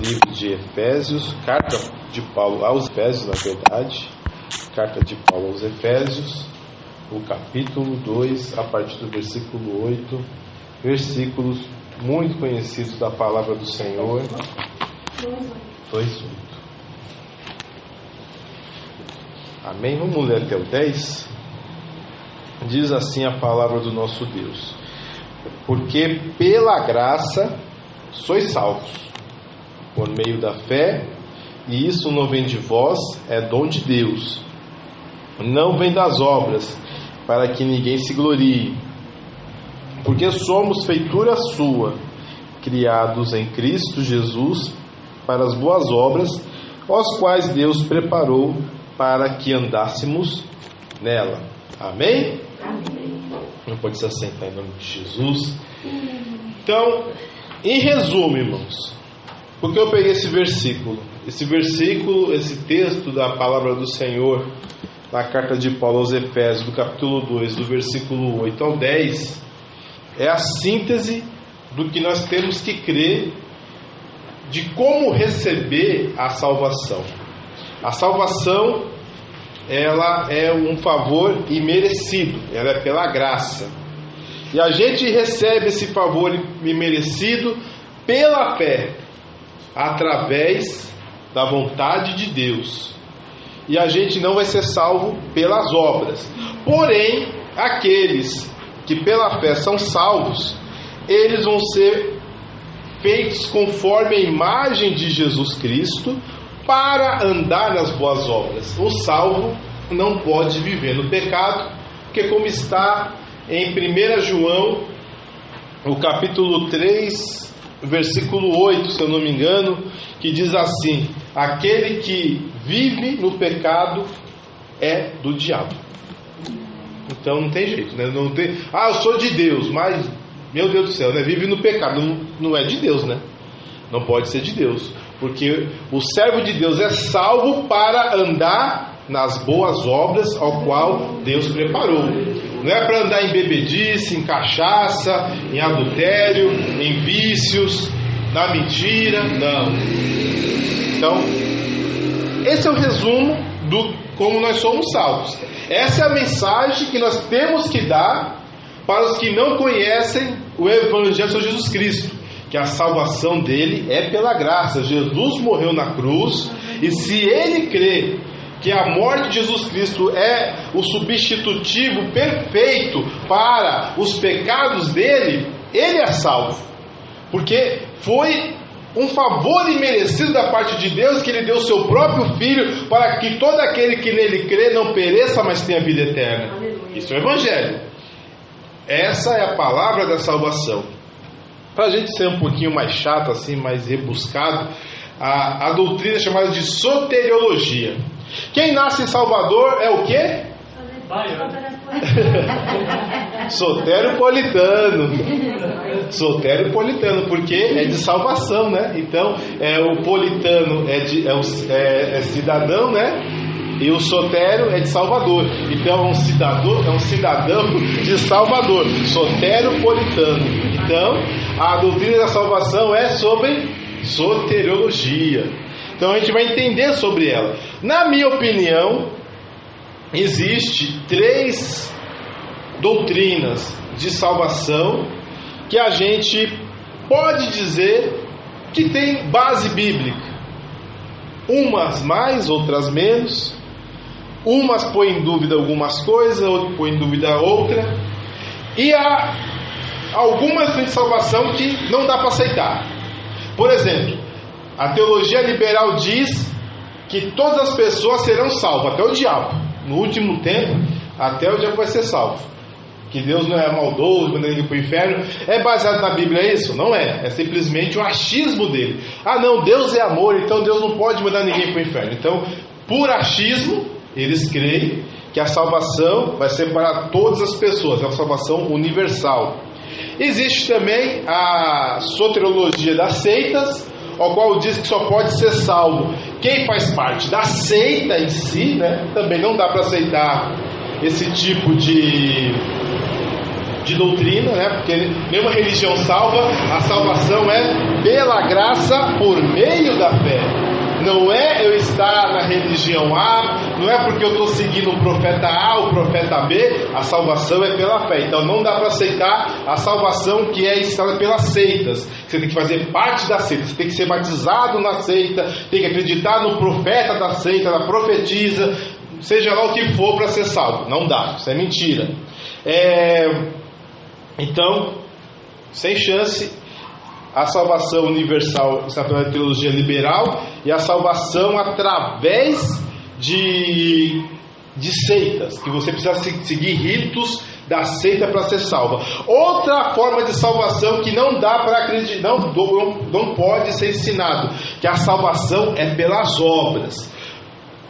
livro de Efésios, carta de Paulo aos Efésios, na verdade, carta de Paulo aos Efésios, o capítulo 2, a partir do versículo 8, versículos muito conhecidos da palavra do Senhor. 2:8. Amém? Vamos ler até o 10. Diz assim a palavra do nosso Deus: porque pela graça sois salvos, por meio da fé, e isso não vem de vós, é dom de Deus, não vem das obras, para que ninguém se glorie, porque somos feitura sua, criados em Cristo Jesus para as boas obras, as quais Deus preparou para que andássemos nela. Amém? Amém. Não pode se assentar em nome de Jesus. Então, em resumo, irmãos, porque eu peguei esse versículo, esse texto da palavra do Senhor na carta de Paulo aos Efésios, do capítulo 2, do versículo 8 ao 10, é a síntese do que nós temos que crer de como receber a salvação. A salvação, ela é um favor imerecido, ela é pela graça, e a gente recebe esse favor imerecido pela fé, através da vontade de Deus, e a gente não vai ser salvo pelas obras. Porém, aqueles que pela fé são salvos, eles vão ser feitos conforme a imagem de Jesus Cristo, para andar nas boas obras. O salvo não pode viver no pecado, porque como está em 1 João, o capítulo 3, versículo 8, se eu não me engano, que diz assim: aquele que vive no pecado é do diabo. Então não tem jeito, né? Não tem, eu sou de Deus, mas, meu Deus do céu, né? Vive no pecado, não é de Deus, né? Não pode ser de Deus, porque o servo de Deus é salvo para andar nas boas obras ao qual Deus preparou. Não é para andar em bebedice, em cachaça, em adultério, em vícios, na mentira, não. Então, esse é o resumo do como nós somos salvos. Essa é a mensagem que nós temos que dar para os que não conhecem o Evangelho de Jesus Cristo, que a salvação dele é pela graça. Jesus morreu na cruz, e se ele crê que a morte de Jesus Cristo é o substitutivo perfeito para os pecados dele, ele é salvo, porque foi um favor imerecido da parte de Deus, que ele deu o seu próprio Filho, para que todo aquele que nele crê não pereça, mas tenha vida eterna. Aleluia. Isso é o Evangelho. Essa é a palavra da salvação. Para a gente ser um pouquinho mais chato, assim, mais rebuscado, a doutrina é chamada de soteriologia. Quem nasce em Salvador é o quê? Soteropolitano, porque é de salvação, né? Então, o politano é cidadão, né? E o sotério é de Salvador. Então, é um cidadão de Salvador, soteropolitano. Então, a doutrina da salvação é sobre soteriologia. Então a gente vai entender sobre ela. Na minha opinião, existe 3 doutrinas de salvação que a gente pode dizer que tem base bíblica. Umas mais, outras menos. Umas põem em dúvida algumas coisas, outras põem em dúvida outra. E há algumas de salvação que não dá para aceitar. Por exemplo, a teologia liberal diz que todas as pessoas serão salvas, até o diabo. No último tempo, até o diabo vai ser salvo. Que Deus não é maldoso, manda ninguém para o inferno. É baseado na Bíblia isso? Não é. É simplesmente o achismo dele. Não, Deus é amor, então Deus não pode mandar ninguém para o inferno. Então, por achismo, eles creem que a salvação vai ser para todas as pessoas, é uma salvação universal. Existe também a soteriologia das seitas, ao qual diz que só pode ser salvo quem faz parte da seita em si, né? Também não dá para aceitar esse tipo de de doutrina, né? Porque nenhuma religião salva. A salvação é pela graça por meio da fé. Não é eu estar na religião A, não é porque eu estou seguindo o profeta A, o profeta B. A salvação é pela fé. Então não dá para aceitar a salvação que é instalada pelas seitas. Você tem que fazer parte da seita, você tem que ser batizado na seita, tem que acreditar no profeta da seita, na profetisa, seja lá o que for para ser salvo. Não dá, isso é mentira. Então, sem chance. A salvação universal está pela teologia liberal, e a salvação através de seitas, que você precisa seguir ritos da seita para ser salva. Outra forma de salvação que não dá para acreditar, não pode ser ensinado, que a salvação é pelas obras.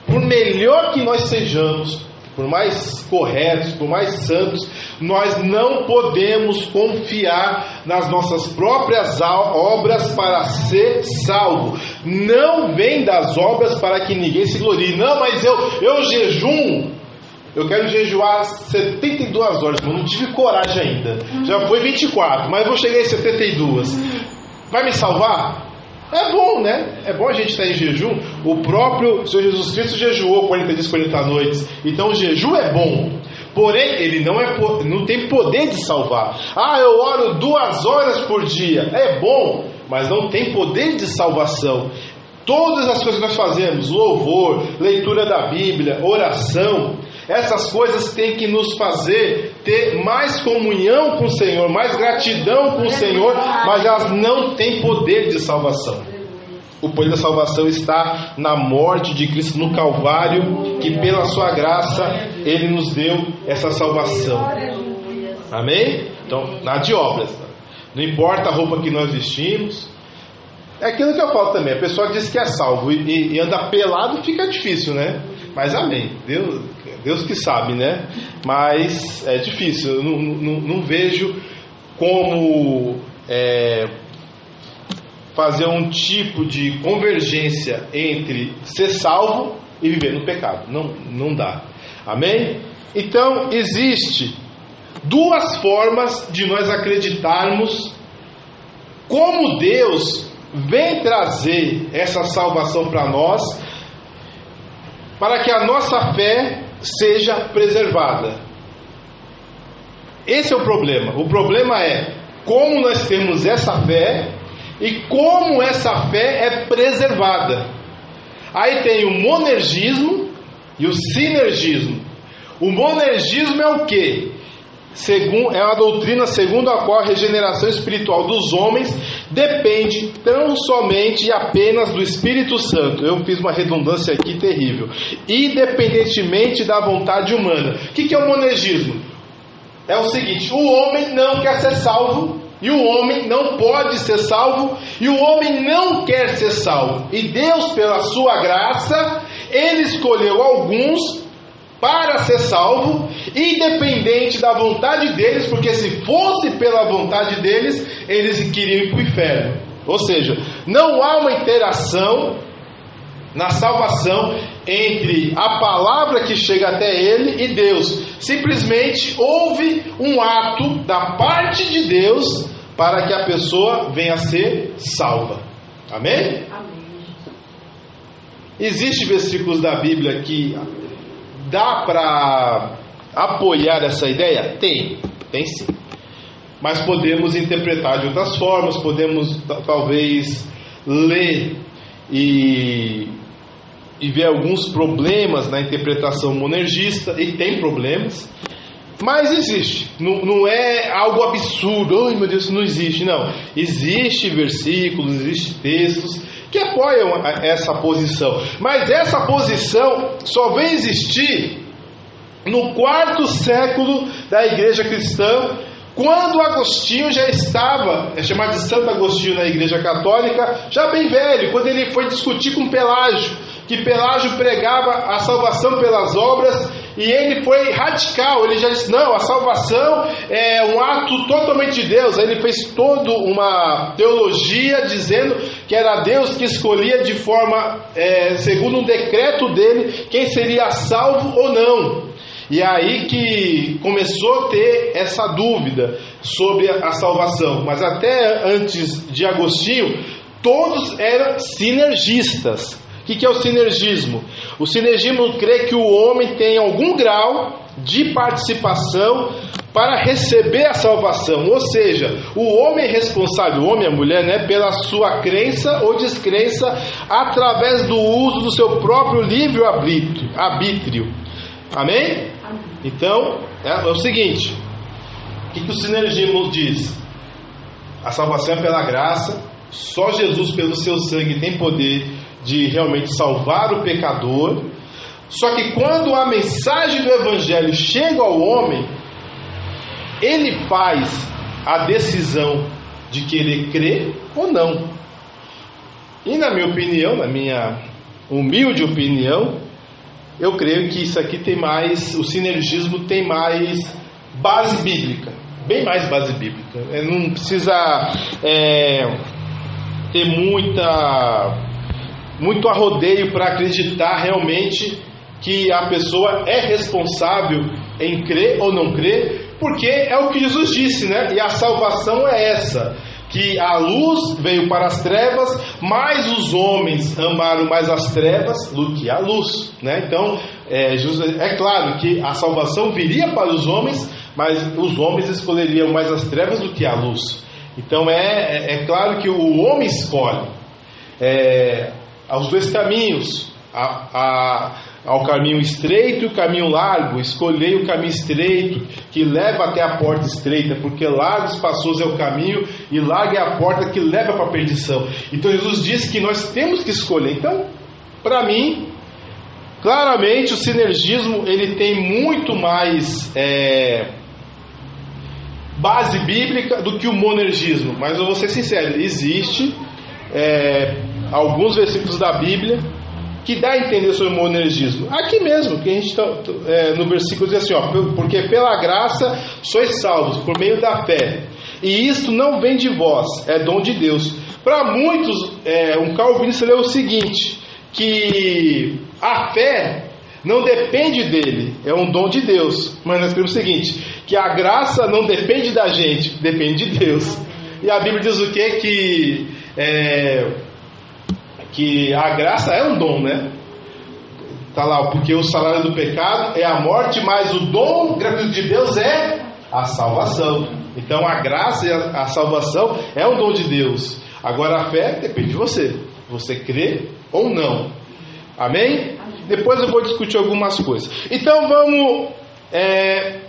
Por melhor que nós sejamos, por mais corretos, por mais santos, nós não podemos confiar nas nossas próprias obras para ser salvo. Não vem das obras para que ninguém se glorie. Não, mas eu jejum, eu quero jejuar 72 horas, mas não tive coragem ainda. Já foi 24, mas eu vou chegar em 72. Vai me salvar? É bom, né? É bom a gente estar em jejum. O próprio Senhor Jesus Cristo jejuou 40 dias, 40 noites. Então o jejum é bom. Porém, ele não tem poder de salvar. Eu oro 2 horas por dia. É bom, mas não tem poder de salvação. Todas as coisas que nós fazemos, louvor, leitura da Bíblia, oração, essas coisas têm que nos fazer ter mais comunhão com o Senhor, mais gratidão com o Senhor, mas elas não têm poder de salvação. O poder da salvação está na morte de Cristo no Calvário, que pela sua graça Ele nos deu essa salvação. Amém? Então, nada de obras. Não importa a roupa que nós vestimos. É aquilo que eu falo também. A pessoa diz que é salvo e anda pelado, fica difícil, né? Mas amém. Deus que sabe, né? Mas é difícil. Eu não vejo como fazer um tipo de convergência entre ser salvo e viver no pecado. Não dá. Amém? Então, existe 2 formas de nós acreditarmos como Deus vem trazer essa salvação para nós, para que a nossa fé seja preservada. Esse é o problema. O problema é como nós temos essa fé e como essa fé é preservada. Aí tem o monergismo e o sinergismo. O monergismo é o quê? É uma doutrina segundo a qual a regeneração espiritual dos homens depende tão somente e apenas do Espírito Santo. Eu fiz uma redundância aqui terrível. Independentemente da vontade humana. O que é o monergismo? É o seguinte: o homem não quer ser salvo, e o homem não pode ser salvo, e o homem não quer ser salvo. E Deus, pela sua graça, Ele escolheu alguns para ser salvo, independente da vontade deles, porque se fosse pela vontade deles, eles queriam ir para o inferno. Ou seja, não há uma interação na salvação entre a palavra que chega até ele e Deus. Simplesmente houve um ato da parte de Deus para que a pessoa venha a ser salva. Amém? Amém. Existem versículos da Bíblia que dá para apoiar essa ideia? Tem sim. Mas podemos interpretar de outras formas, podemos talvez ler e ver alguns problemas na interpretação monergista, e tem problemas, mas existe. Não é algo absurdo. Ai meu Deus, isso não existe. Não, existe versículos, existe textos que apoiam essa posição, mas essa posição só vem existir no 4º século da igreja cristã, quando Agostinho já estava, é chamado de Santo Agostinho na igreja católica, já bem velho, quando ele foi discutir com Pelágio, que Pelágio pregava a salvação pelas obras, e ele foi radical. Ele já disse: não, a salvação é um ato totalmente de Deus. Aí ele fez toda uma teologia dizendo que era Deus que escolhia de forma, segundo um decreto dele, quem seria salvo ou não. E aí que começou a ter essa dúvida sobre a salvação. Mas até antes de Agostinho, todos eram sinergistas. O que é o sinergismo? O sinergismo crê que o homem tem algum grau de participação para receber a salvação. Ou seja, o homem é responsável, o homem e a mulher, né, pela sua crença ou descrença através do uso do seu próprio livre-arbítrio. Amém? Então, é o seguinte: o que o sinergismo diz? A salvação é pela graça, só Jesus pelo seu sangue tem poder de realmente salvar o pecador. Só que quando a mensagem do Evangelho chega ao homem, ele faz a decisão de querer crer ou não. E na minha opinião, na minha humilde opinião, eu creio que isso aqui tem mais, o sinergismo tem mais base bíblica, bem mais base bíblica. Não precisa ter muito arrodeio para acreditar realmente que a pessoa é responsável em crer ou não crer, porque é o que Jesus disse, né? E a salvação é essa, que a luz veio para as trevas, mas os homens amaram mais as trevas do que a luz, né? Então, é claro que a salvação viria para os homens, mas os homens escolheriam mais as trevas do que a luz. Então, é claro que o homem escolhe aos dois caminhos, ao caminho estreito e o caminho largo. Escolhei o caminho estreito, que leva até a porta estreita, porque largo e espaçoso é o caminho e larga é a porta que leva para a perdição. Então Jesus disse que nós temos que escolher. Então, para mim, claramente o sinergismo ele tem muito mais base bíblica do que o monergismo. Mas eu vou ser sincero, existe alguns versículos da Bíblia que dá a entender sobre o monergismo. Aqui mesmo, que a gente está no versículo diz assim, porque pela graça sois salvos por meio da fé, e isto não vem de vós, é dom de Deus. Para muitos, um calvinista leu o seguinte, que a fé não depende dele, é um dom de Deus. Mas nós escrevemos o seguinte, que a graça não depende da gente, depende de Deus. E a Bíblia diz o quê? Que a graça é um dom, né? Tá lá, porque o salário do pecado é a morte, mas o dom gratuito de Deus é a salvação. Então a graça e a salvação é um dom de Deus. Agora a fé depende de você. Você crê ou não. Amém? Depois eu vou discutir algumas coisas. Então vamos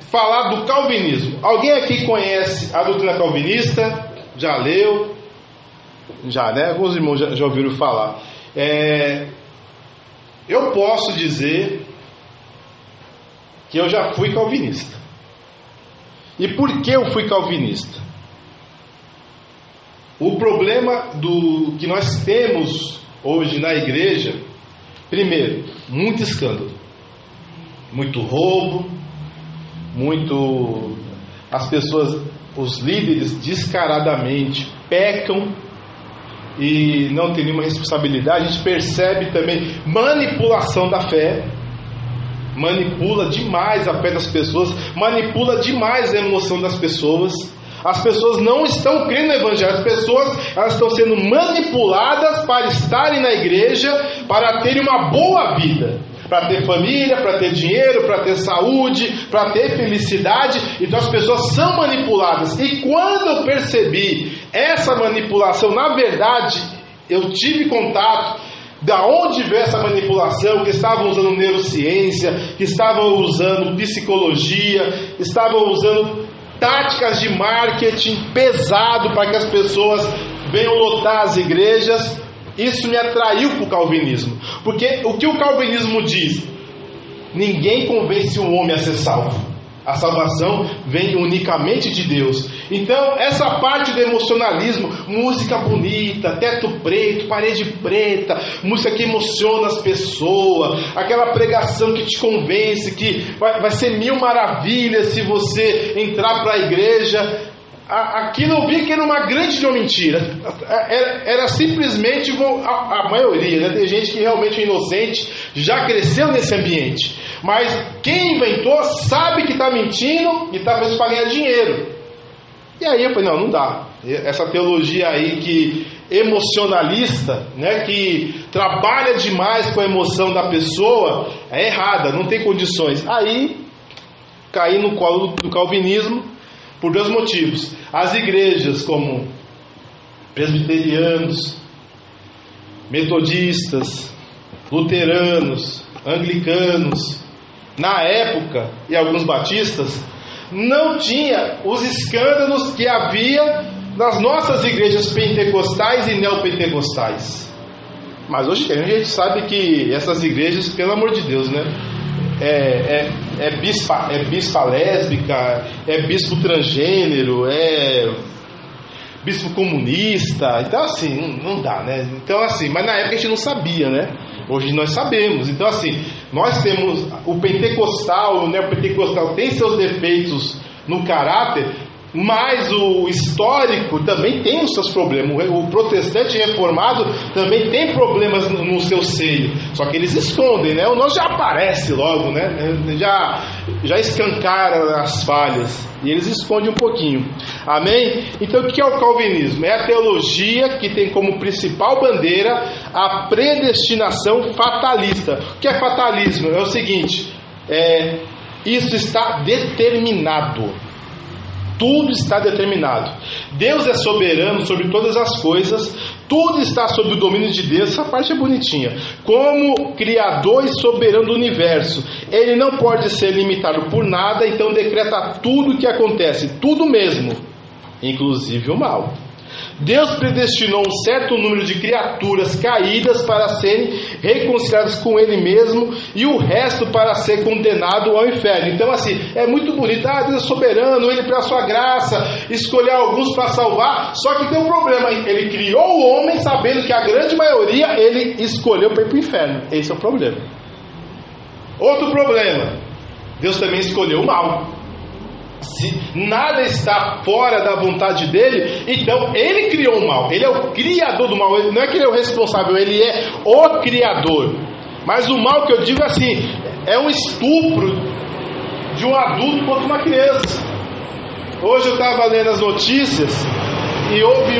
falar do calvinismo. Alguém aqui conhece a doutrina calvinista? Já leu? Já, né? Alguns irmãos já ouviram falar. Eu posso dizer que eu já fui calvinista. E por que eu fui calvinista? O problema que nós temos hoje na igreja, primeiro, muito escândalo, muito roubo, as pessoas, os líderes descaradamente pecam e não tem nenhuma responsabilidade. A gente percebe também manipulação da fé, manipula demais a fé das pessoas, manipula demais a emoção das pessoas. As pessoas não estão crendo no Evangelho, as pessoas elas estão sendo manipuladas para estarem na igreja, para terem uma boa vida, para ter família, para ter dinheiro, para ter saúde, para ter felicidade. Então as pessoas são manipuladas. E quando eu percebi essa manipulação, na verdade eu tive contato da onde veio essa manipulação, que estavam usando neurociência, que estavam usando psicologia, estavam usando táticas de marketing pesado para que as pessoas venham lotar as igrejas. Isso me atraiu para o calvinismo, porque o que o calvinismo diz? Ninguém convence o homem a ser salvo. A salvação vem unicamente de Deus. Então essa parte do emocionalismo, música bonita, teto preto, parede preta, música que emociona as pessoas, aquela pregação que te convence que vai ser mil maravilhas se você entrar para a igreja, aquilo eu vi que era uma grande de uma mentira. Era simplesmente a maioria, né? Tem gente que realmente é inocente, já cresceu nesse ambiente, mas quem inventou sabe que está mentindo e está fazendo para ganhar dinheiro. E aí eu falei, não dá. Essa teologia aí que emocionalista, né, que trabalha demais com a emoção da pessoa, é errada, não tem condições. Aí caí no colo do calvinismo por dois motivos. As igrejas como presbiterianos, metodistas, luteranos, anglicanos, na época, e alguns batistas, não tinha os escândalos que havia nas nossas igrejas pentecostais e neopentecostais. Mas hoje a gente sabe que essas igrejas, pelo amor de Deus, né? É bispa lésbica, é bispo transgênero, é bispo comunista. Então assim, não dá, né? Então assim, mas na época a gente não sabia, né? Hoje nós sabemos. Então assim, nós temos o pentecostal, o neopentecostal tem seus defeitos no caráter, mas o histórico também tem os seus problemas. O protestante reformado também tem problemas no seu seio, só que eles escondem, né? O nosso já aparece logo, né? Já escancara as falhas e eles escondem um pouquinho. Amém? Então o que é o calvinismo? É a teologia que tem como principal bandeira a predestinação fatalista. O que é fatalismo? É o seguinte, isso está determinado. Tudo está determinado. Deus é soberano sobre todas as coisas. Tudo está sob o domínio de Deus. Essa parte é bonitinha. Como Criador e soberano do universo, Ele não pode ser limitado por nada. Então decreta tudo o que acontece, tudo mesmo, inclusive o mal. Deus predestinou um certo número de criaturas caídas para serem reconciliadas com Ele mesmo, e o resto para ser condenado ao inferno. Então assim, é muito bonito. Deus é soberano, Ele pela sua graça escolheu alguns para salvar. Só que tem um problema, Ele criou o homem sabendo que a grande maioria Ele escolheu para ir para o inferno. Esse é o problema. Outro problema, Deus também escolheu o mal. Se nada está fora da vontade dele, então Ele criou o mal. Ele é o criador do mal. Não é que Ele é o responsável, Ele é o criador. Mas o mal que eu digo assim, é um estupro de um adulto contra uma criança. Hoje eu estava lendo as notícias e houve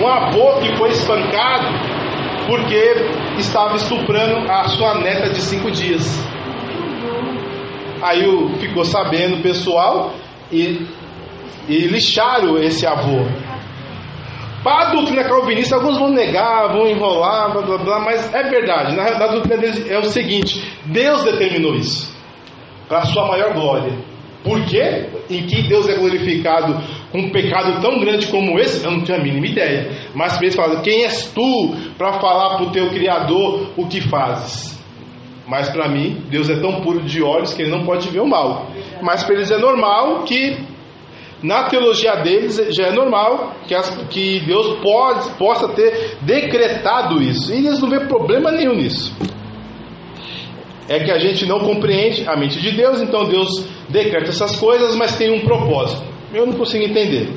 um avô que foi espancado porque estava estuprando a sua neta de 5 dias. Aí ficou sabendo o pessoal e lixaram esse avô. Para a doutrina calvinista, alguns vão negar, vão enrolar, blá blá blá, mas é verdade. Na doutrina deles é o seguinte: Deus determinou isso para a sua maior glória. Por quê? Em que Deus é glorificado com um pecado tão grande como esse? Eu não tenho a mínima ideia. Mas para eles falam: quem és tu para falar para o teu Criador o que fazes? Mas para mim, Deus é tão puro de olhos que Ele não pode ver o mal. Mas para eles é normal que, na teologia deles, já é normal que Deus possa ter decretado isso. E eles não vêem problema nenhum nisso. É que a gente não compreende a mente de Deus, então Deus decreta essas coisas, mas tem um propósito. Eu não consigo entender.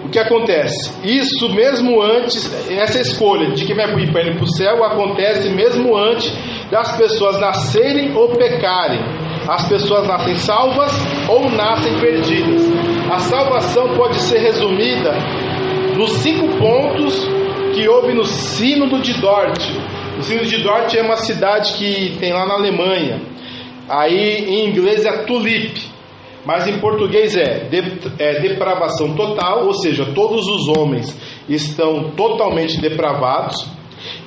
O que acontece? Isso mesmo antes, essa escolha de quem vai para o inferno e para o céu acontece mesmo antes das pessoas nascerem ou pecarem. As pessoas nascem salvas ou nascem perdidas. A salvação pode ser resumida nos 5 pontos que houve no Sínodo de Dort. O Sínodo de Dort é uma cidade que tem lá na Alemanha. Aí em inglês é Tulip, mas em português é depravação total, ou seja, todos os homens estão totalmente depravados.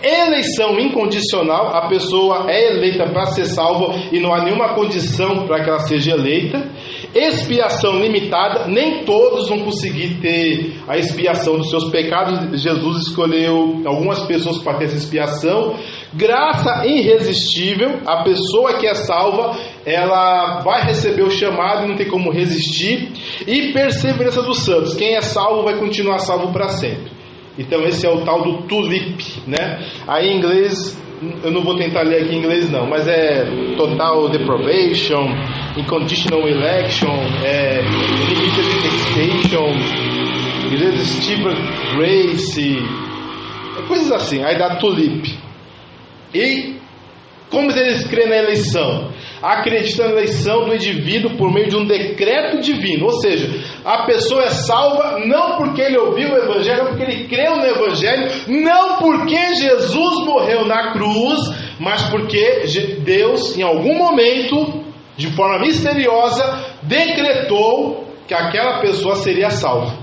Eleição incondicional, a pessoa é eleita para ser salva e não há nenhuma condição para que ela seja eleita. Expiação limitada, nem todos vão conseguir ter a expiação dos seus pecados. Jesus escolheu algumas pessoas para ter essa expiação. Graça irresistível, a pessoa que é salva, ela vai receber o chamado e não tem como resistir. E perseverança dos santos, quem é salvo vai continuar salvo para sempre. Então esse é o tal do tulip, né? Aí em inglês eu não vou tentar ler aqui em inglês não, mas é total deprivation, unconditional election, limited extension, irresistible grace, coisas assim. Aí dá tulip. E como eles creem na eleição? Acreditam na eleição do indivíduo por meio de um decreto divino. Ou seja, a pessoa é salva não porque ele ouviu o Evangelho, não porque ele creu no Evangelho, não porque Jesus morreu na cruz, mas porque Deus, em algum momento, de forma misteriosa, decretou que aquela pessoa seria salva.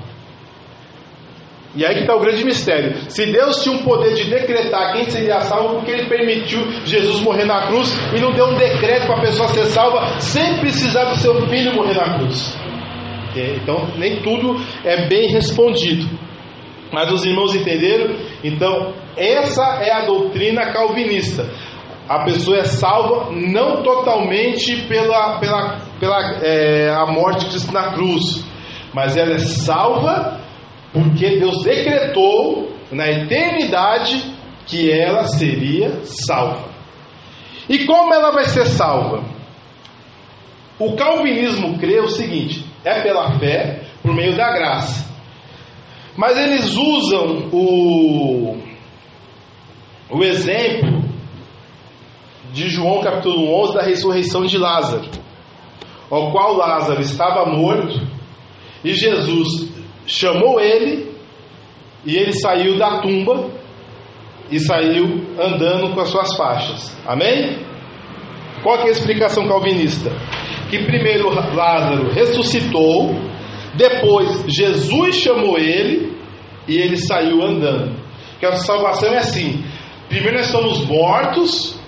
E aí que está o grande mistério. Se Deus tinha um poder de decretar quem seria salvo, porque Ele permitiu Jesus morrer na cruz e não deu um decreto para a pessoa ser salva sem precisar do seu filho morrer na cruz? Então nem tudo é bem respondido, mas os irmãos entenderam? Então essa é a doutrina calvinista. A pessoa é salva não totalmente pela a morte de Cristo na cruz, mas ela é salva porque Deus decretou na eternidade que ela seria salva. E como ela vai ser salva? O calvinismo crê o seguinte: é pela fé, por meio da graça. Mas eles usam o exemplo de João capítulo 11 da ressurreição de Lázaro, ao qual Lázaro estava morto e Jesus chamou ele, e ele saiu da tumba e saiu andando com as suas faixas. Amém? Qual que é a explicação calvinista? Que primeiro Lázaro ressuscitou, depois Jesus chamou ele e ele saiu andando. Que a salvação é assim: primeiro nós estamos mortos,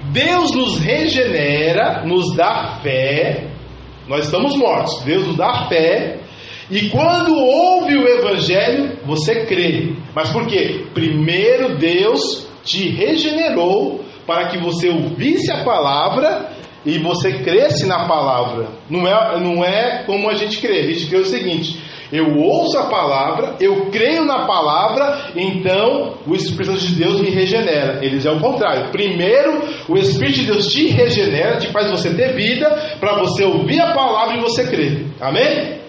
Deus nos regenera, nos dá fé. Nós estamos mortos, Deus nos dá fé. E quando ouve o Evangelho, você crê. Mas por quê? Primeiro Deus te regenerou para que você ouvisse a palavra e você cresce na palavra. Não é como a gente crê. A gente crê o seguinte: eu ouço a palavra, eu creio na palavra, então o Espírito de Deus me regenera. Eles é o contrário. Primeiro o Espírito de Deus te regenera, te faz você ter vida, para você ouvir a palavra e você crer. Amém?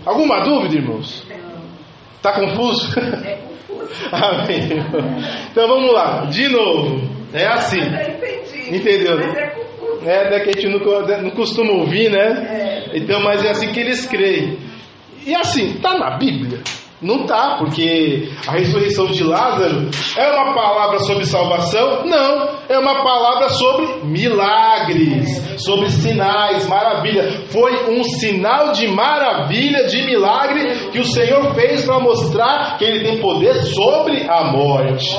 Alguma dúvida, irmãos? Está confuso? É confuso. Amém. Então vamos lá, de novo. É assim. Entendeu? Mas é confuso. É que a gente não costuma ouvir, né? Então, mas é assim que eles creem. E assim, está na Bíblia? Não está, porque a ressurreição de Lázaro é uma palavra sobre salvação? Não, é uma palavra sobre milagres, sobre sinais, maravilha. Foi um sinal de maravilha, de milagre que o Senhor fez para mostrar que Ele tem poder sobre a morte.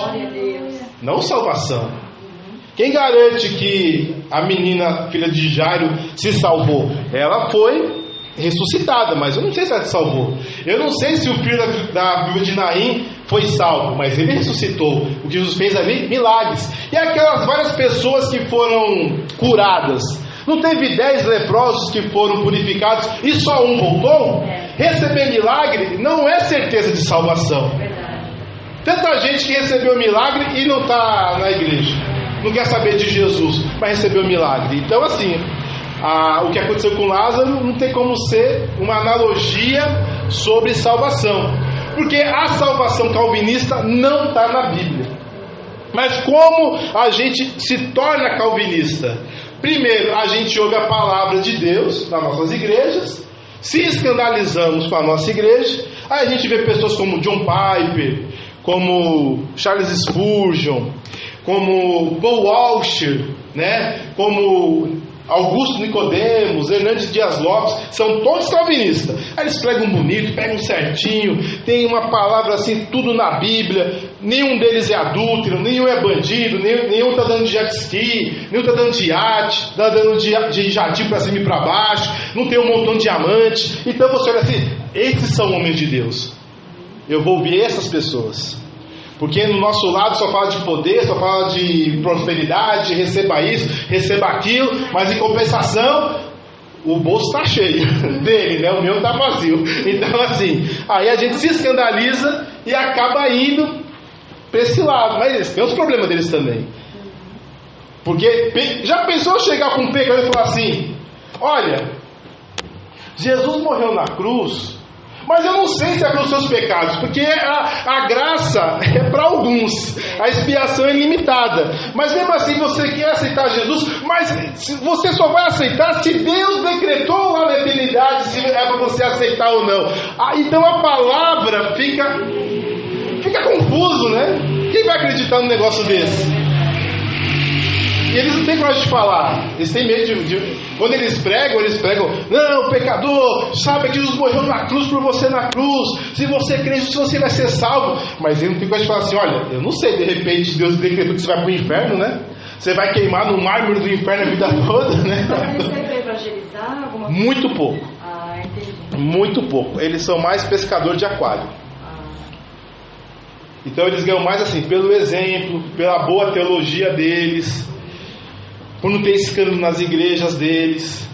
Não salvação. Quem garante que a menina, filha de Jairo, se salvou? Ela foi ressuscitada, mas eu não sei se ela se salvou. Eu não sei se o filho da viúva de Naim foi salvo, mas ele ressuscitou. O que Jesus fez ali? Milagres. E aquelas várias pessoas que foram curadas, não teve 10 leprosos que foram purificados e só um voltou? Receber milagre não é certeza de salvação. Tanta gente que recebeu milagre e não está na igreja, não quer saber de Jesus, mas recebeu milagre. Então assim, o que aconteceu com Lázaro não tem como ser uma analogia sobre salvação, porque a salvação calvinista não está na Bíblia. Mas como a gente se torna calvinista? Primeiro, a gente ouve a palavra de Deus nas nossas igrejas, se escandalizamos com a nossa igreja, aí a gente vê pessoas como John Piper, como Charles Spurgeon, como Paul Washer, né? Como Augusto Nicodemos, Hernandes Dias Lopes, são todos calvinistas. Aí eles pregam bonito, pegam certinho, tem uma palavra assim, tudo na Bíblia. Nenhum deles é adúltero, nenhum é bandido, nenhum está dando de jet ski, nenhum está dando de iate, está dando de jardim para cima e para baixo, não tem um montão de diamante. Então você olha assim, esses são homens de Deus. Eu vou ouvir essas pessoas, porque no nosso lado só fala de poder, só fala de prosperidade, receba isso, receba aquilo, mas em compensação o bolso está cheio dele, né? O meu está vazio. Então assim, aí a gente se escandaliza e acaba indo para esse lado. Mas eles têm os problemas deles também. Porque já pensou chegar com um pecador e falar assim: olha, Jesus morreu na cruz, mas eu não sei se é pelos seus pecados, porque a graça é para alguns, a expiação é limitada. Mas mesmo assim você quer aceitar Jesus, mas você só vai aceitar se Deus decretou lá na eternidade se é para você aceitar ou não. Então a palavra fica confuso, né? Quem vai acreditar num negócio desse? E eles não têm coragem de falar, eles têm medo quando eles pregam, não, pecador, saiba que Jesus morreu na cruz por você na cruz, se você crê, você vai ser salvo. Mas ele não tem coragem de falar assim: olha, eu não sei, de repente Deus decretou que você vai para o inferno, né? Você vai queimar no mármore do inferno a vida toda, né? Mas eles têm evangelizar alguma coisa? Muito pouco. Entendi. Muito pouco, eles são mais pescador de aquário. Então eles ganham mais assim, pelo exemplo, pela boa teologia deles, por não ter escândalo nas igrejas deles,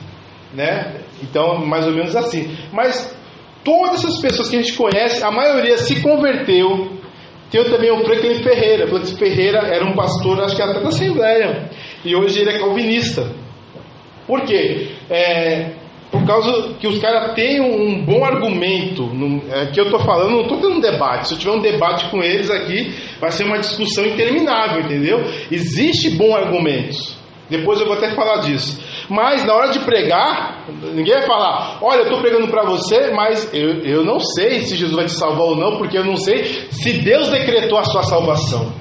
né? Então, mais ou menos assim. Mas todas essas pessoas que a gente conhece, a maioria se converteu. Tem também o Franklin Ferreira. Franklin Ferreira era um pastor, acho que até da Assembleia, e hoje ele é calvinista. Por quê? Por causa que os caras têm um bom argumento. Que eu estou falando, não estou tendo um debate. Se eu tiver um debate com eles aqui, vai ser uma discussão interminável, entendeu? Existe bons argumentos. Depois eu vou até falar disso. Mas na hora de pregar, ninguém vai falar: olha, eu estou pregando para você, mas eu não sei se Jesus vai te salvar ou não, porque eu não sei se Deus decretou a sua salvação.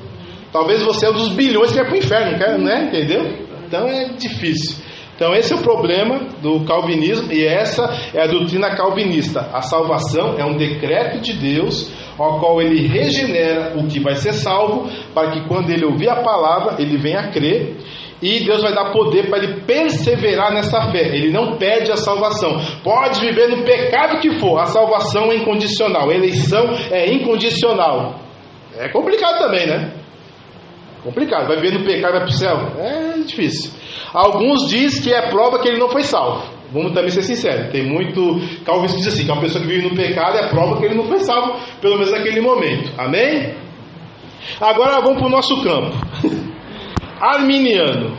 Talvez você é um dos bilhões que vai para o inferno, né? Entendeu? Então é difícil. Então esse é o problema do calvinismo, e essa é a doutrina calvinista. A salvação é um decreto de Deus, ao qual ele regenera o que vai ser salvo, para que quando ele ouvir a palavra, ele venha a crer. E Deus vai dar poder para ele perseverar nessa fé. Ele não perde a salvação. Pode viver no pecado que for, a salvação é incondicional, a eleição é incondicional. É complicado também, né? Complicado. Vai viver no pecado e vai para o céu? É difícil. Alguns dizem que é prova que ele não foi salvo. Vamos também ser sinceros. Tem muito calvinista que diz assim, que uma pessoa que vive no pecado é prova que ele não foi salvo, pelo menos naquele momento. Amém? Agora vamos para o nosso campo. Arminiano.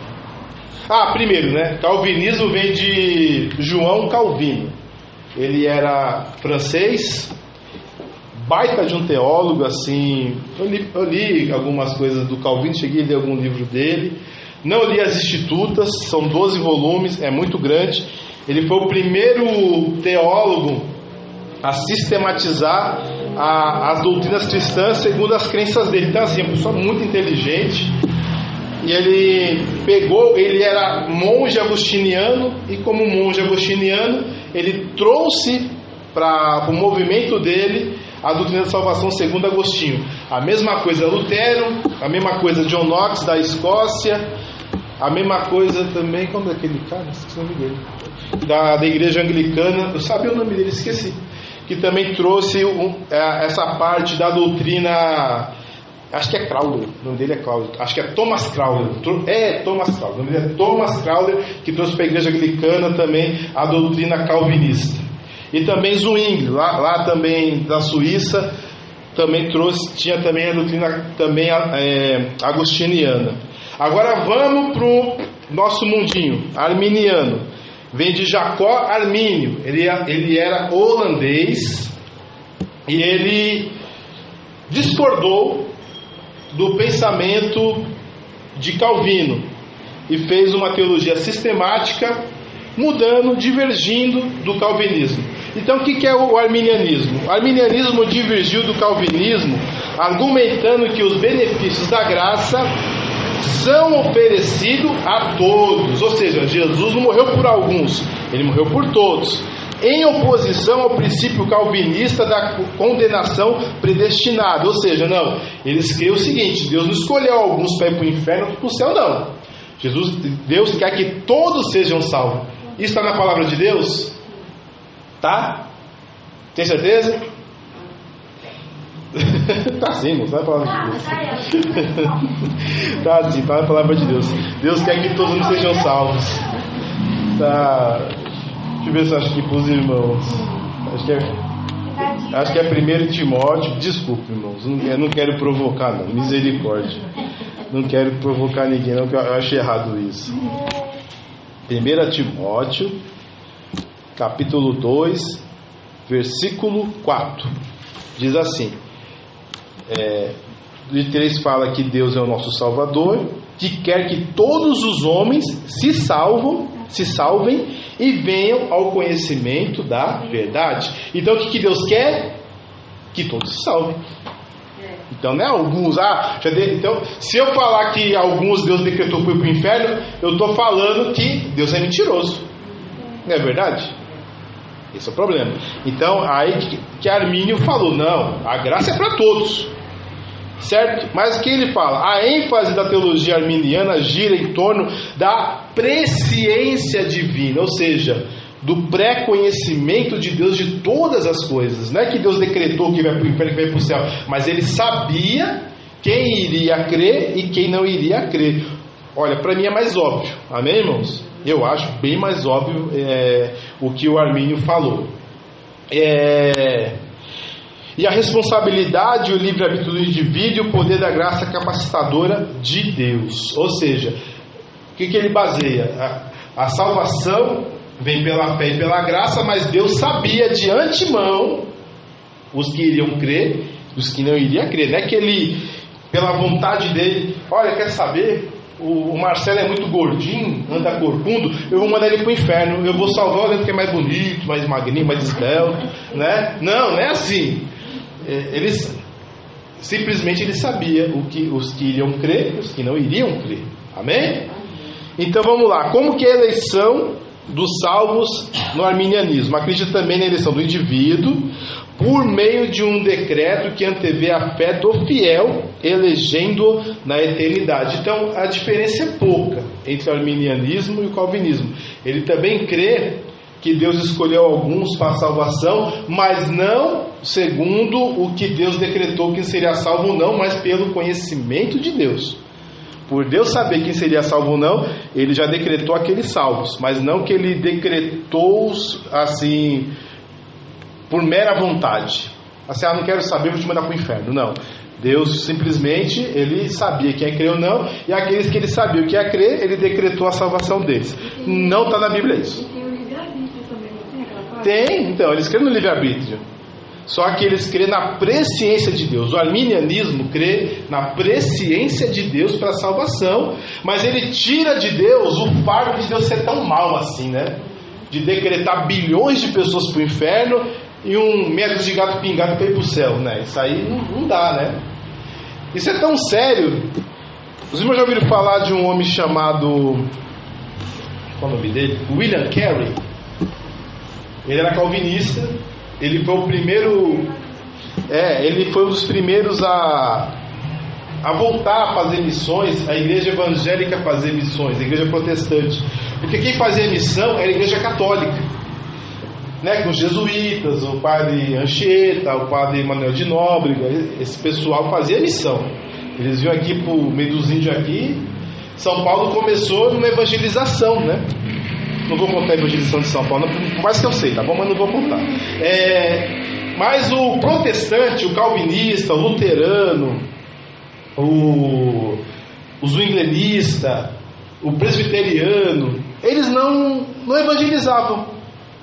Primeiro, né? Calvinismo vem de João Calvino. Ele era francês, baita de um teólogo, assim. Eu li algumas coisas do Calvino, cheguei a ler algum livro dele. Não li as Institutas, são 12 volumes, é muito grande. Ele foi o primeiro teólogo a sistematizar as doutrinas cristãs segundo as crenças dele. Então, assim, é uma pessoa muito inteligente. E ele era monge agostiniano, e como monge agostiniano, ele trouxe para o movimento dele a doutrina da salvação segundo Agostinho. A mesma coisa Lutero, a mesma coisa John Knox da Escócia, a mesma coisa também, como é aquele cara? Esqueci o nome dele. Da igreja anglicana, eu sabia o nome dele, esqueci. Que também trouxe essa parte da doutrina. Acho que é Crowder, o nome dele é Crowder. Acho que é Thomas Crowder. Thomas Crowder. O nome dele é Thomas Crowder, que trouxe para a igreja anglicana também a doutrina calvinista. E também Zwingli, lá também da Suíça, também tinha também a doutrina também agostiniana. Agora vamos para o nosso mundinho, arminiano. Vem de Jacó Armínio. Ele era holandês e ele discordou do pensamento de Calvino e fez uma teologia sistemática, mudando, divergindo do calvinismo. Então o que é o arminianismo? O arminianismo divergiu do calvinismo, argumentando que os benefícios da graça são oferecidos a todos, ou seja, Jesus não morreu por alguns, ele morreu por todos, em oposição ao princípio calvinista da condenação predestinada. Ou seja, não, eles creem o seguinte: Deus não escolheu alguns para ir para o inferno ou para o céu, não. Deus quer que todos sejam salvos. Isso está na palavra de Deus? Tá? Tem certeza? Tá sim, não está na palavra de Deus. Tá sim, está na palavra de Deus. Deus quer que todos sejam salvos. Tá. Deixa eu ver se eu acho aqui para os irmãos. Acho que é 1 Timóteo. Desculpe, irmãos, eu não quero provocar, não. Misericórdia. Não quero provocar ninguém, não, que eu achei errado isso. 1 Timóteo, capítulo 2, versículo 4. Diz assim: de 3 fala que Deus é o nosso Salvador, que quer que todos os homens se salvem e venham ao conhecimento da verdade. Então o que Deus quer? Que todos se salvem. Então não é alguns. Então, se eu falar que alguns Deus decretou para ir para o inferno, eu estou falando que Deus é mentiroso. Não é verdade? Esse é o problema. Então aí que Armínio falou: não, a graça é para todos, certo? Mas o que ele fala? A ênfase da teologia arminiana gira em torno da presciência divina, ou seja, do pré-conhecimento de Deus de todas as coisas. Não é que Deus decretou que vai para o inferno, que vai para o céu, mas ele sabia quem iria crer e quem não iria crer. Olha, para mim é mais óbvio, amém, irmãos? Eu acho bem mais óbvio o que o Armínio falou. E a responsabilidade, o livre-arbítrio do indivíduo e o poder da graça capacitadora de Deus. Ou seja, o que ele baseia? A salvação vem pela fé e pela graça, mas Deus sabia de antemão os que iriam crer, os que não iriam crer. Não é que ele, pela vontade dele, olha, quer saber? O Marcelo é muito gordinho, anda corcundo, eu vou mandar ele para o inferno, eu vou salvar o outro que é mais bonito, mais magrinho, mais esbelto, né? Não é assim. Simplesmente ele sabia os que iriam crer e os que não iriam crer. Amém? Então vamos lá. Como que é a eleição dos salvos no arminianismo? Acredita também na eleição do indivíduo por meio de um decreto que antevê a fé do fiel, elegendo-o na eternidade. Então a diferença é pouca entre o arminianismo e o calvinismo. Ele também crê que Deus escolheu alguns para a salvação, mas não segundo o que Deus decretou que seria salvo ou não, mas pelo conhecimento de Deus. Por Deus saber quem seria salvo ou não, ele já decretou aqueles salvos, mas não que ele decretou assim por mera vontade. Assim, não quero saber, vou te mandar para o inferno. Não. Deus simplesmente, ele sabia quem ia crer ou não, e aqueles que ele sabia o que ia crer, ele decretou a salvação deles. Não está na Bíblia isso. E tem o livre-arbítrio também, não tem aquela parte? Tem, então, eles creem no livre-arbítrio. Só que eles creem na presciência de Deus. O arminianismo crê na presciência de Deus para a salvação, mas ele tira de Deus o fardo de Deus ser tão mal assim, né? De decretar bilhões de pessoas para o inferno e meia dúzia de gato pingado para ir para o céu, né? Isso aí não dá, né? Isso é tão sério. Os irmãos já ouviram falar de um homem chamado... Qual é o nome dele? William Carey. Ele era calvinista. Ele foi o primeiro... ele foi um dos primeiros a voltar a fazer missões, a igreja evangélica a fazer missões, a igreja protestante. Porque quem fazia missão era a igreja católica, né? Com os jesuítas, o padre Anchieta, o padre Manuel de Nóbrega. Esse pessoal fazia missão. Eles vinham aqui para o meio dos índios aqui. São Paulo começou numa evangelização, né? Não vou contar a evangelização de São Paulo, por mais que eu sei, tá bom? Mas não vou contar. Mas o protestante, o calvinista, o luterano, o zwinglenista, o presbiteriano, eles não evangelizavam.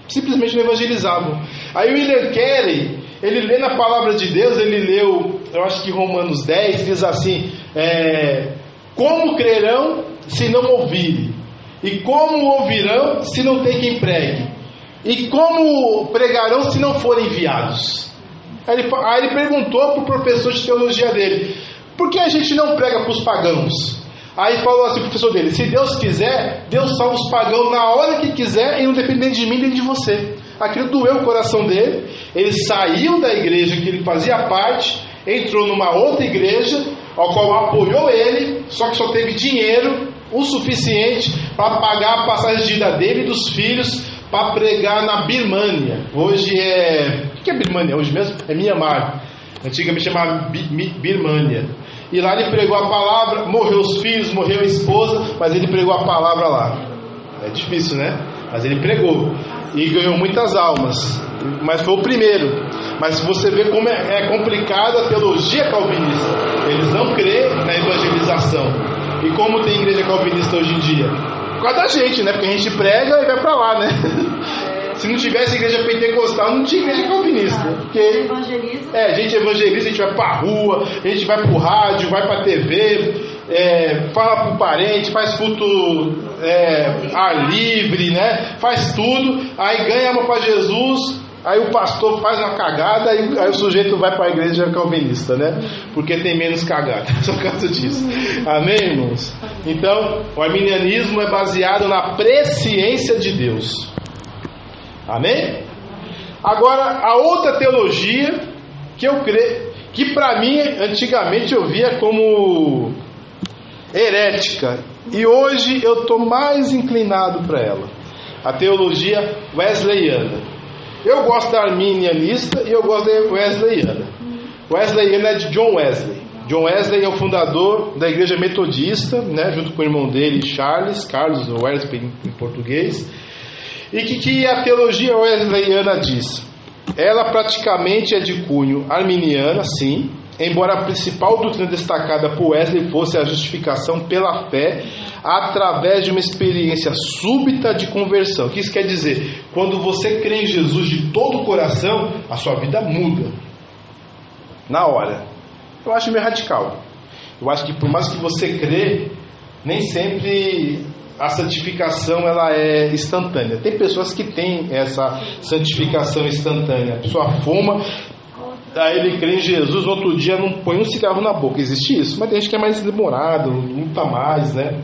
Simplesmente não evangelizavam. Aí o William Carey, ele lê na palavra de Deus, ele leu, eu acho que Romanos 10, diz assim: como crerão se não ouvirem? E como ouvirão se não tem quem pregue? E como pregarão se não forem enviados? Aí ele perguntou para o professor de teologia dele: por que a gente não prega para os pagãos? Aí falou assim o professor dele: se Deus quiser, Deus salva os pagãos na hora que quiser, e não depende de mim nem de você. Aquilo doeu o coração dele. Ele saiu da igreja que ele fazia parte, entrou numa outra igreja, ao qual apoiou ele, só que só teve dinheiro o suficiente para pagar a passagem de ida dele e dos filhos para pregar na Birmânia. Hoje o que é Birmânia hoje mesmo? É Mianmar. Antigamente chamava Birmânia. E lá ele pregou a palavra, morreu os filhos, morreu a esposa, mas ele pregou a palavra lá. É difícil, né? Mas ele pregou e ganhou muitas almas. Mas foi o primeiro. Mas você vê como é complicado a teologia calvinista. Eles não creem na evangelização. E como tem igreja calvinista hoje em dia? Por causa da gente, né? Porque a gente prega e vai pra lá, né? Se não tivesse igreja pentecostal, não tinha igreja calvinista. Porque a gente evangeliza, a gente vai pra rua, a gente vai pro rádio, vai pra TV, fala pro parente, faz culto ar livre, né? Faz tudo, aí ganha alma pra Jesus, aí o pastor faz uma cagada, aí o sujeito vai para a igreja calvinista, né? Porque tem menos cagada, só por causa disso. Amém, irmãos? Então, o arminianismo é baseado na presciência de Deus. Amém? Agora, a outra teologia que eu creio, que para mim, antigamente eu via como herética, e hoje eu estou mais inclinado para ela. A teologia wesleyana. Eu gosto da arminianista e eu gosto da wesleyana. Wesleyana é de John Wesley. John Wesley é o fundador da igreja metodista, né, junto com o irmão dele, Carlos Wesley em português. E que a teologia wesleyana diz? Ela praticamente é de cunho arminiana, sim, embora a principal doutrina destacada por Wesley fosse a justificação pela fé através de uma experiência súbita de conversão. O que isso quer dizer? Quando você crê em Jesus de todo o coração, a sua vida muda na hora. Eu acho meio radical. Eu acho que por mais que você crê, nem sempre a santificação ela é instantânea. Tem pessoas que têm essa santificação instantânea. A pessoa fuma, aí ele crê em Jesus, no outro dia não põe um cigarro na boca. Existe isso, mas tem gente que é mais demorado, luta mais, né,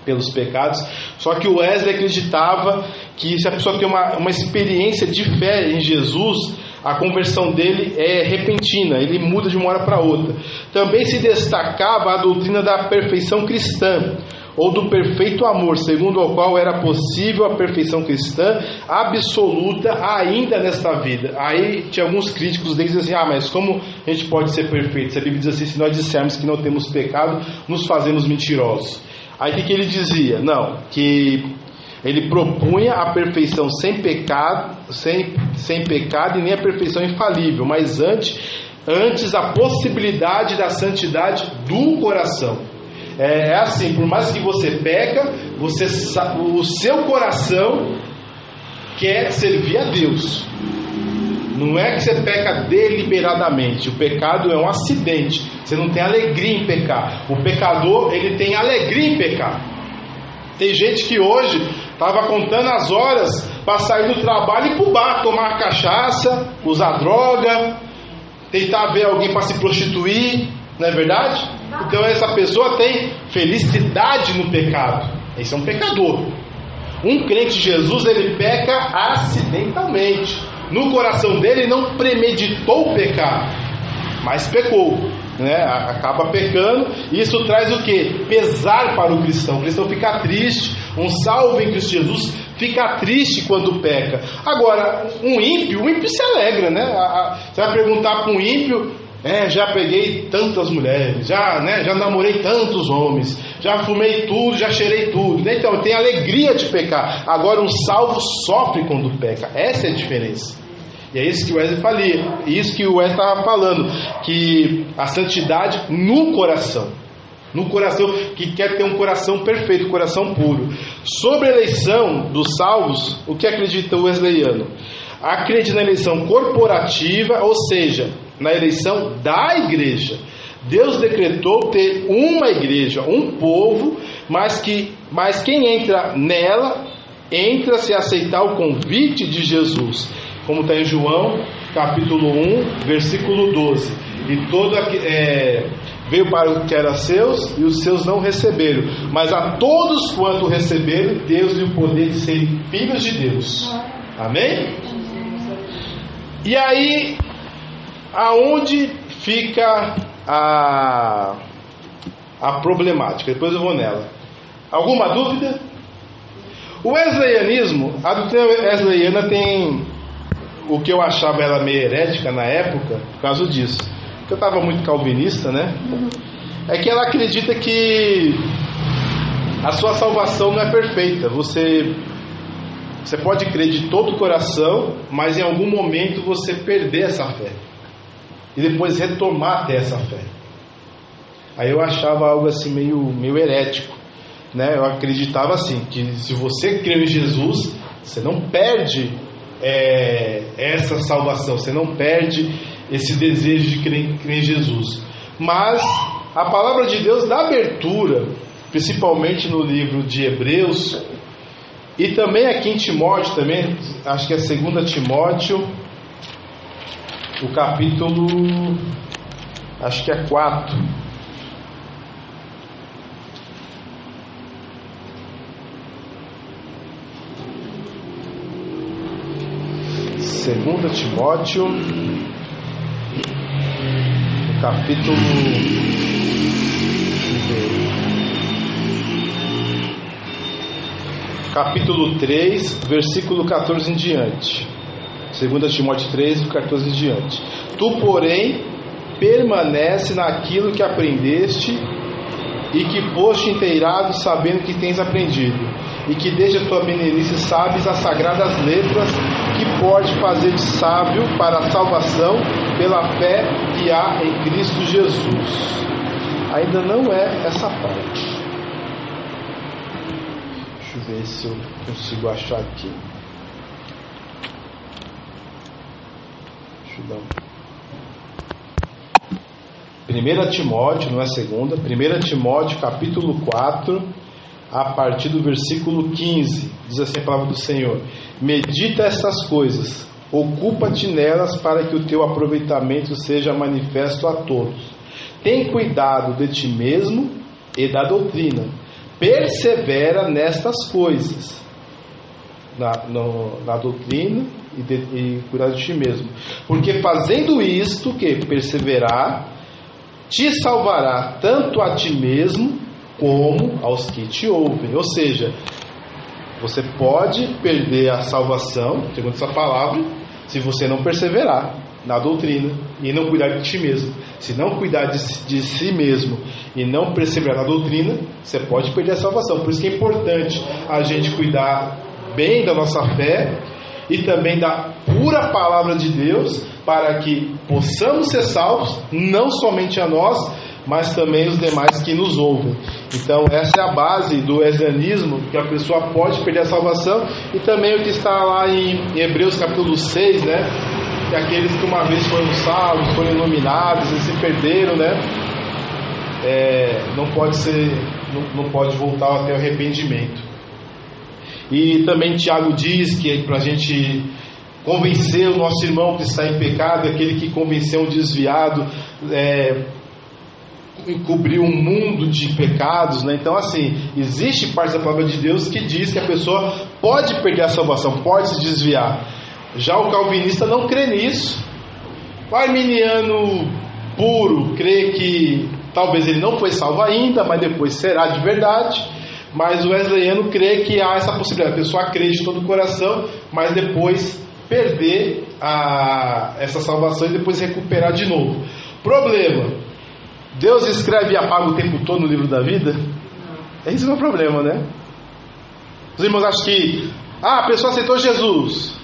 pelos pecados. Só que o Wesley acreditava que se a pessoa tem uma experiência de fé em Jesus, a conversão dele é repentina, ele muda de uma hora para outra. Também se destacava a doutrina da perfeição cristã, ou do perfeito amor, segundo o qual era possível a perfeição cristã absoluta ainda nesta vida. Aí tinha alguns críticos que dizem assim: mas como a gente pode ser perfeito? Se a Bíblia diz assim, se nós dissermos que não temos pecado, nos fazemos mentirosos. Aí o que ele dizia? Não, que ele propunha a perfeição sem pecado e nem a perfeição infalível, mas antes a possibilidade da santidade do coração. É assim, por mais que você peca, o seu coração quer servir a Deus. Não é que você peca deliberadamente. O pecado é um acidente. Você não tem alegria em pecar. O pecador, ele tem alegria em pecar. Tem gente que hoje estava contando as horas para sair do trabalho e ir pro bar, tomar cachaça, usar droga, tentar ver alguém para se prostituir. Não é verdade? Então essa pessoa tem felicidade no pecado. Esse é um pecador. Um crente em Jesus, ele peca acidentalmente. No coração dele, ele não premeditou pecar, mas pecou, né? Acaba pecando. Isso traz o quê? Pesar para o cristão. O cristão fica triste. Um salvo em Cristo Jesus fica triste quando peca. Agora, um ímpio se alegra, né? Você vai perguntar para um ímpio: já peguei tantas mulheres, já namorei tantos homens, já fumei tudo, já cheirei tudo. Então tem alegria de pecar. Agora um salvo sofre quando peca. Essa é a diferença. E é isso que o Wesley falia, isso que o Wesley estava falando, que a santidade no coração, que quer ter um coração perfeito, um coração puro. Sobre a eleição dos salvos, o que acredita o wesleyano? Acredita na eleição corporativa, ou seja, na eleição da igreja. Deus decretou ter uma igreja, um povo, mas quem entra nela, entra se aceitar o convite de Jesus, como está em João, capítulo 1, versículo 12. E veio para o que era seus, e os seus não receberam, mas a todos quanto receberam, Deus deu o poder de serem filhos de Deus. Amém? E aí, aonde fica a problemática? Depois eu vou nela. Alguma dúvida? O wesleyanismo, a doutrina wesleyana tem o que eu achava ela meio herética na época, por causa disso. Porque eu estava muito calvinista, né? É que ela acredita que a sua salvação não é perfeita. Você Você pode crer de todo o coração, mas em algum momento você perder essa fé e depois retomar até essa fé. Aí eu achava algo assim meio herético, né? Eu acreditava assim, que se você crê em Jesus, você não perde essa salvação, você não perde esse desejo de crer em Jesus. Mas a palavra de Deus dá abertura, principalmente no livro de Hebreus, e também aqui em Timóteo, também, acho que é 2 Timóteo, o capítulo, acho que é 4. 2 Timóteo, capítulo 3, versículo 14 em diante. 2 Timóteo 3, 14 em diante. Tu, porém, permanece naquilo que aprendeste e que foste inteirado, sabendo que tens aprendido, e que desde a tua meninice sabes as sagradas letras, que pode fazer de sábio para a salvação pela fé que há em Cristo Jesus. Ainda não é essa parte. Deixa eu ver se eu consigo achar aqui. Deixa eu dar 1 Timóteo, não é segunda, 1 Timóteo capítulo 4, a partir do versículo 15, diz assim a palavra do Senhor: medita estas coisas, ocupa-te nelas, para que o teu aproveitamento seja manifesto a todos. Tem cuidado de ti mesmo e da doutrina, persevera nestas coisas, na doutrina e cuidar de ti mesmo, porque fazendo isto, que perseverar, te salvará tanto a ti mesmo como aos que te ouvem. Ou seja, você pode perder a salvação, segundo essa palavra, se você não perseverar na doutrina e não cuidar de ti mesmo. Se não cuidar de si mesmo e não perseverar na doutrina, você pode perder a salvação. Por isso que é importante a gente cuidar bem da nossa fé e também da pura palavra de Deus, para que possamos ser salvos, não somente a nós, mas também os demais que nos ouvem. Então essa é a base do wesleyismo, que a pessoa pode perder a salvação, e também o que está lá em Hebreus capítulo 6, né? Que aqueles que uma vez foram salvos, foram iluminados e se perderam, né? Não pode voltar até o arrependimento. E também Tiago diz que para a gente convencer o nosso irmão que está em pecado, aquele que convenceu um desviado, encobrir um mundo de pecados, né? Então assim, existe parte da palavra de Deus que diz que a pessoa pode perder a salvação, pode se desviar. Já o calvinista não crê nisso. O arminiano puro crê que talvez ele não foi salvo ainda, mas depois será de verdade. Mas o wesleyano crê que há essa possibilidade, a pessoa crê de todo o coração, mas depois perder essa salvação e depois recuperar de novo. Problema: Deus escreve e apaga o tempo todo no livro da vida? Esse não é o problema, né? Os irmãos acham que a pessoa aceitou Jesus.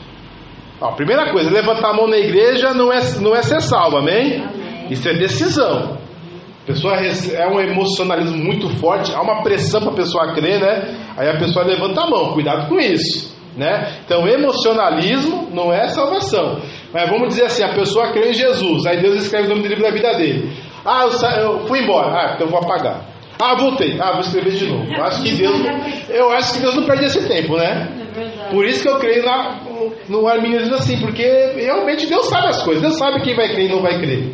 Primeira coisa, levantar a mão na igreja não é ser salvo, amém? Isso é decisão. A pessoa é um emocionalismo muito forte, há uma pressão para a pessoa crer, né? Aí a pessoa levanta a mão, cuidado com isso, né? Então emocionalismo não é salvação. Mas vamos dizer assim, a pessoa crê em Jesus, aí Deus escreve o nome do livro da vida dele. Eu fui embora, então eu vou apagar. Voltei, vou escrever de novo. Eu acho que Deus não perde esse tempo, né? Por isso que eu creio no arminianismo assim, porque realmente Deus sabe as coisas, Deus sabe quem vai crer e não vai crer.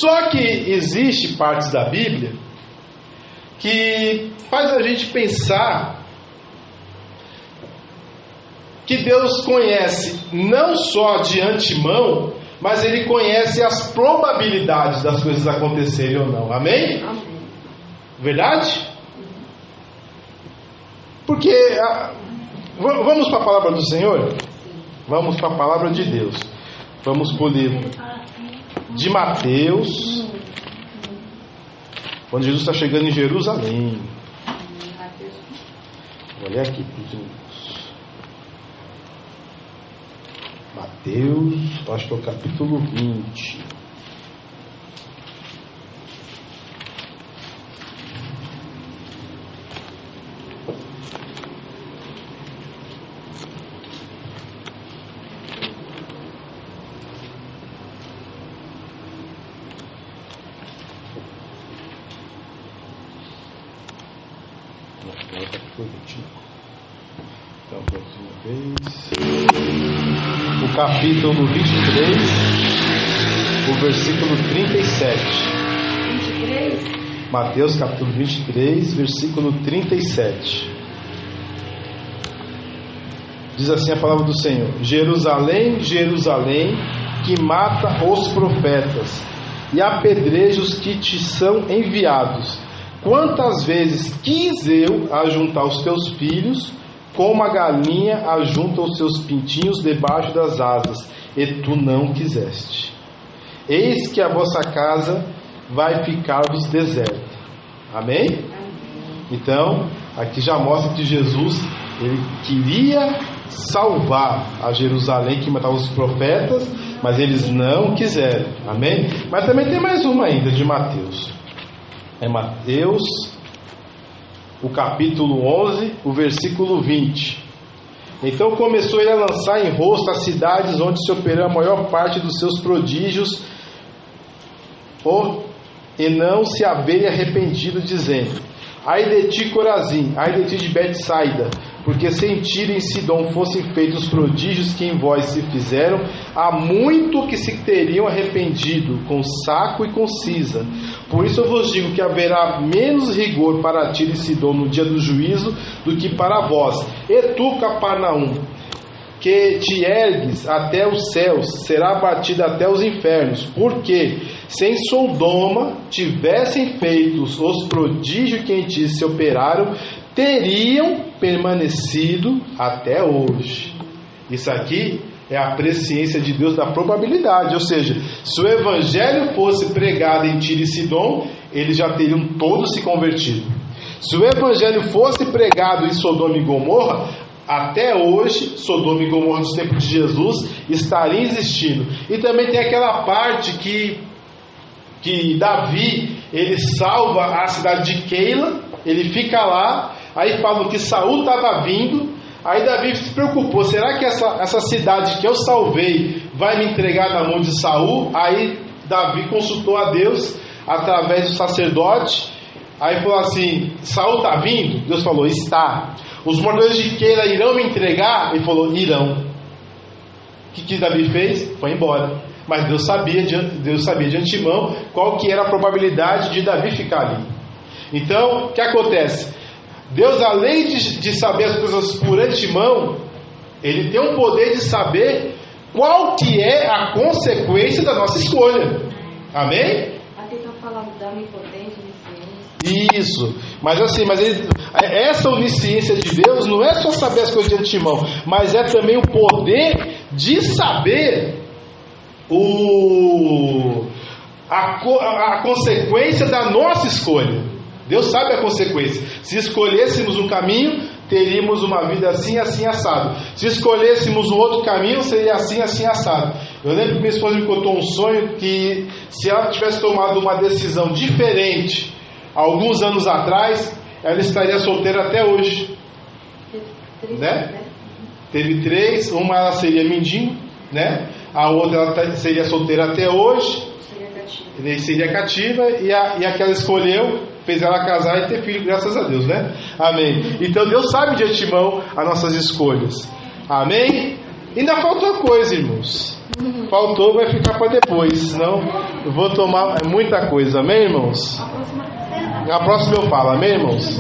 Só que existe partes da Bíblia que faz a gente pensar que Deus conhece não só de antemão, mas Ele conhece as probabilidades das coisas acontecerem ou não. Amém? Amém. Verdade? Porque vamos para a palavra do Senhor? Vamos para a palavra de Deus. Vamos para o livro de Mateus, quando Jesus está chegando em Jerusalém. Vou olhar aqui para os irmãos. Mateus, acho que é o capítulo 20. Então, próxima vez. O capítulo 23, o versículo 37. 23? Mateus, capítulo 23, versículo 37. Diz assim a palavra do Senhor: Jerusalém, Jerusalém, que mata os profetas e apedreja os que te são enviados. Quantas vezes quis eu ajuntar os teus filhos, como a galinha ajunta os seus pintinhos debaixo das asas, e tu não quiseste. Eis que a vossa casa vai ficar-vos deserta. Amém? Então, aqui já mostra que Jesus, ele queria salvar a Jerusalém que matava os profetas, mas eles não quiseram. Amém? Mas também tem mais uma ainda de Mateus. É Mateus, o capítulo 11, o versículo 20. Então começou ele a lançar em rosto as cidades onde se operou a maior parte dos seus prodígios, e não se haverem arrependido, dizendo: ai de ti, Corazim, ai de ti de Betsaida, porque se em Tiro e em Sidom fossem feitos os prodígios que em vós se fizeram, há muito que se teriam arrependido com saco e com cisa. Por isso eu vos digo que haverá menos rigor para Tiro e Sidom no dia do juízo do que para vós. E tu, Cafarnaum, que te ergues até os céus, será abatida até os infernos. Porque se em Sodoma tivessem feitos os prodígios que em ti se operaram, teriam permanecido até hoje. Isso aqui é a presciência de Deus da probabilidade. Ou seja, se o evangelho fosse pregado em Tiro e Sidom, eles já teriam todos se convertido. Se o evangelho fosse pregado em Sodoma e Gomorra, até hoje, Sodoma e Gomorra nos tempos de Jesus estaria existindo. E também tem aquela parte que Davi, ele salva a cidade de Keila, ele fica lá, aí falam que Saul estava vindo, aí Davi se preocupou: será que essa cidade que eu salvei vai me entregar na mão de Saul? Aí Davi consultou a Deus através do sacerdote, aí falou assim: Saul está vindo? Deus falou: está. Os moradores de Keila irão me entregar? Ele falou: irão. O que Davi fez? Foi embora. Mas Deus sabia de antemão qual que era a probabilidade de Davi ficar ali. Então, o que acontece? Deus, além de saber as coisas por antemão, Ele tem o poder de saber qual que é a consequência da nossa escolha. Amém? Aqui está falando da onipotência, onisciência. Isso. Mas assim, essa onisciência de Deus não é só saber as coisas de antemão, mas é também o poder de saber a consequência da nossa escolha. Deus sabe a consequência. Se escolhêssemos um caminho, teríamos uma vida assim, assim, assado. Se escolhêssemos um outro caminho, seria assim, assim, assado. Eu lembro que minha esposa me contou um sonho que, se ela tivesse tomado uma decisão diferente alguns anos atrás, ela estaria solteira até hoje. Né? Teve 3, uma ela seria mendigo, né? A outra ela seria solteira até hoje, seria cativa, e a que ela escolheu fez ela casar e ter filho, graças a Deus, né? Amém. Então Deus sabe de antemão as nossas escolhas. Amém? Ainda faltou coisa, irmãos. Faltou, vai ficar para depois, senão eu vou tomar muita coisa. Amém, irmãos? A próxima eu falo, amém, irmãos?